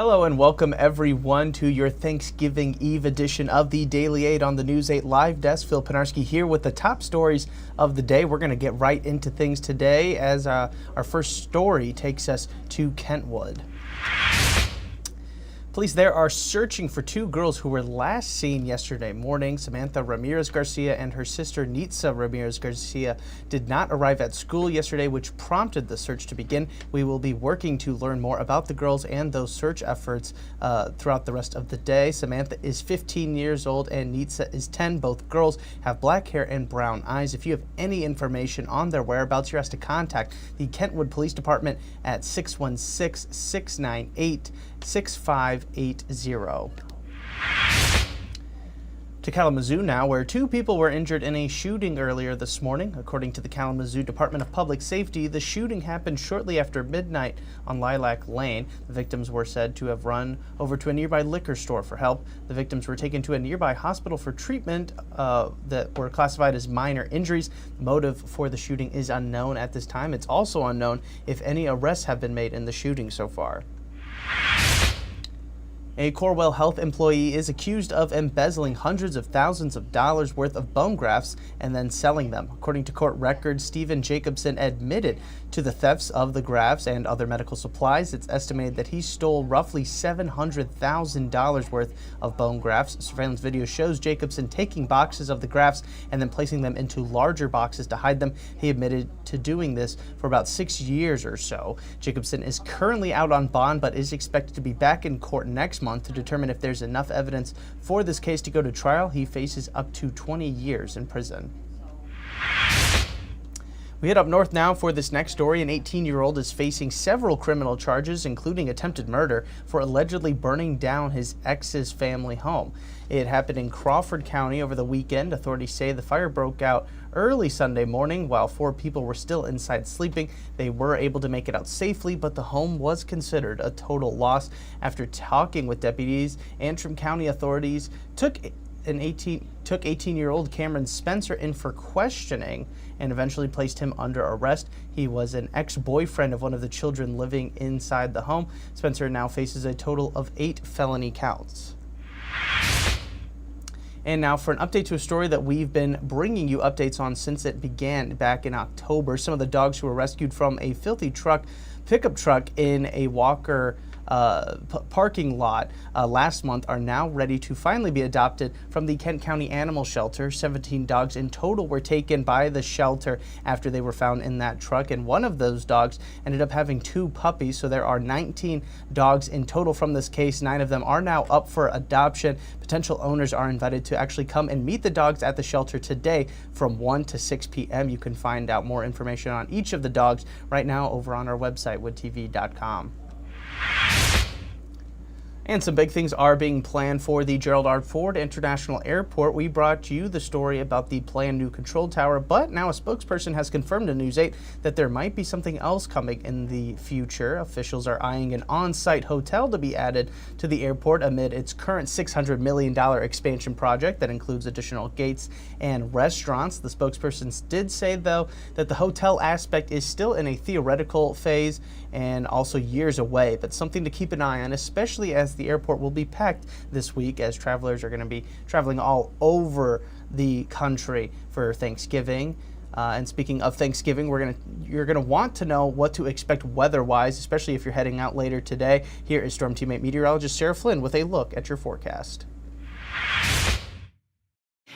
Hello and welcome everyone to your Thanksgiving Eve edition of the Daily 8 on the News 8 Live Desk. Phil Penarski here with the top stories of the day. We're going to get right into things today as our first story takes us to Kentwood. Police there are searching for two girls who were last seen yesterday morning. Samantha Ramirez Garcia and her sister Nitza Ramirez Garcia did not arrive at school yesterday, which prompted the search to begin. We will be working to learn more about the girls and those search efforts throughout the rest of the day. Samantha is 15 years old and Nitza is 10. Both girls have black hair and brown eyes. If you have any information on their whereabouts, you're asked to contact the Kentwood Police Department at 616-698-6580. To Kalamazoo now, where two people were injured in a shooting earlier this morning. According to the Kalamazoo Department of Public Safety, the shooting happened shortly after midnight on Lilac Lane. The victims were said to have run over to a nearby liquor store for help. The victims were taken to a nearby hospital for treatment that were classified as minor injuries. The motive for the shooting is unknown at this time. It's also unknown if any arrests have been made in the shooting so far. A Corewell Health employee is accused of embezzling hundreds of thousands of dollars worth of bone grafts and then selling them. According to court records, Stephen Jacobson admitted to the thefts of the grafts and other medical supplies. It's estimated that he stole roughly $700,000 worth of bone grafts. Surveillance video shows Jacobson taking boxes of the grafts and then placing them into larger boxes to hide them. He admitted to doing this for about 6 years or so. Jacobson is currently out on bond but is expected to be back in court next month to determine if there's enough evidence for this case to go to trial. He faces up to 20 years in prison. We head up north now for this next story. An 18-year-old is facing several criminal charges, including attempted murder, for allegedly burning down his ex's family home. It happened in Crawford County over the weekend. Authorities say the fire broke out early Sunday morning while 4 people were still inside sleeping. They were able to make it out safely, but the home was considered a total loss. After talking with deputies, Antrim County authorities took 18-year-old Cameron Spencer in for questioning and eventually placed him under arrest. He was an ex-boyfriend of one of the children living inside the home. Spencer now faces a total of 8 felony counts. And now for an update to a story that we've been bringing you updates on since it began back in October. Some of the dogs who were rescued from a filthy pickup truck in a Walker parking lot last month are now ready to finally be adopted from the Kent County Animal Shelter. 17 dogs in total were taken by the shelter after they were found in that truck, and one of those dogs ended up having 2 puppies. So there are 19 dogs in total from this case. 9 of them are now up for adoption. Potential owners are invited to actually come and meet the dogs at the shelter today from 1 to 6 p.m. You can find out more information on each of the dogs right now over on our website, woodtv.com. And some big things are being planned for the Gerald R. Ford International Airport. We brought you the story about the planned new control tower, but now a spokesperson has confirmed to News 8 that there might be something else coming in the future. Officials are eyeing an on-site hotel to be added to the airport amid its current $600 million expansion project that includes additional gates and restaurants. The spokesperson did say, though, that the hotel aspect is still in a theoretical phase and also years away, but something to keep an eye on, especially as the airport will be packed this week as travelers are going to be traveling all over the country for Thanksgiving. And speaking of Thanksgiving, you're gonna want to know what to expect weather-wise, especially if you're heading out later today. Here is Storm Teammate meteorologist Sarah Flynn with a look at your forecast.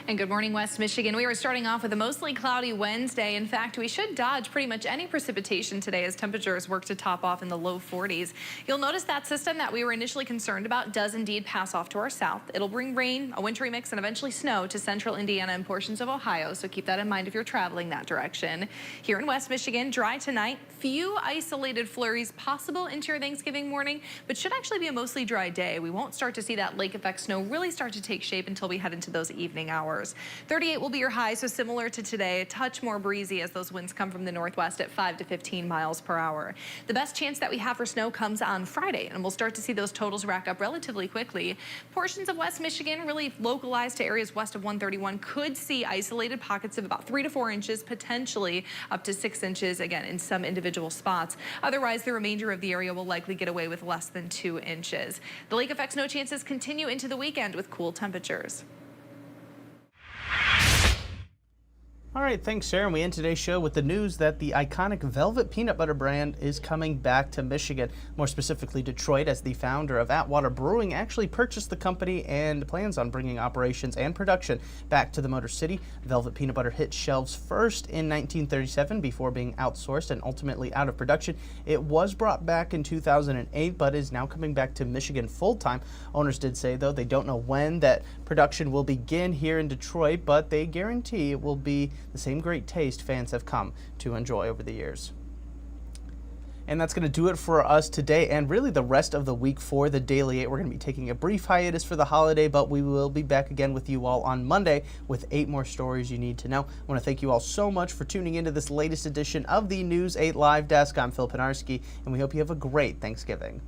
And good morning, West Michigan. We were starting off with a mostly cloudy Wednesday. In fact, we should dodge pretty much any precipitation today as temperatures work to top off in the low 40s. You'll notice that system that we were initially concerned about does indeed pass off to our south. It'll bring rain, a wintry mix, and eventually snow to central Indiana and portions of Ohio, so keep that in mind if you're traveling that direction. Here in West Michigan, dry tonight. Few isolated flurries possible into your Thanksgiving morning, but should actually be a mostly dry day. We won't start to see that lake effect snow really start to take shape until we head into those evening hours. hours. 38 will be your high, so similar to today, a touch more breezy as those winds come from the northwest at 5 to 15 miles per hour. The best chance that we have for snow comes on Friday, and we'll start to see those totals rack up relatively quickly. Portions of West Michigan, really localized to areas west of 131, could see isolated pockets of about 3 to 4 inches, potentially up to 6 inches, again, in some individual spots. Otherwise, the remainder of the area will likely get away with less than 2 inches. The lake effect snow chances continue into the weekend with cool temperatures. All right, thanks, Sarah. And we end today's show with the news that the iconic Velvet Peanut Butter brand is coming back to Michigan, more specifically Detroit, as the founder of Atwater Brewing actually purchased the company and plans on bringing operations and production back to the Motor City. Velvet Peanut Butter hit shelves first in 1937 before being outsourced and ultimately out of production. It was brought back in 2008, but is now coming back to Michigan full-time. Owners did say, though, they don't know when that production will begin here in Detroit, but they guarantee it will be the same great taste fans have come to enjoy over the years. And that's going to do it for us today and really the rest of the week for the Daily 8. We're going to be taking a brief hiatus for the holiday, but we will be back again with you all on Monday with 8 more stories you need to know. I want to thank you all so much for tuning into this latest edition of the News 8 Live Desk. I'm Phil Penarski, and we hope you have a great Thanksgiving.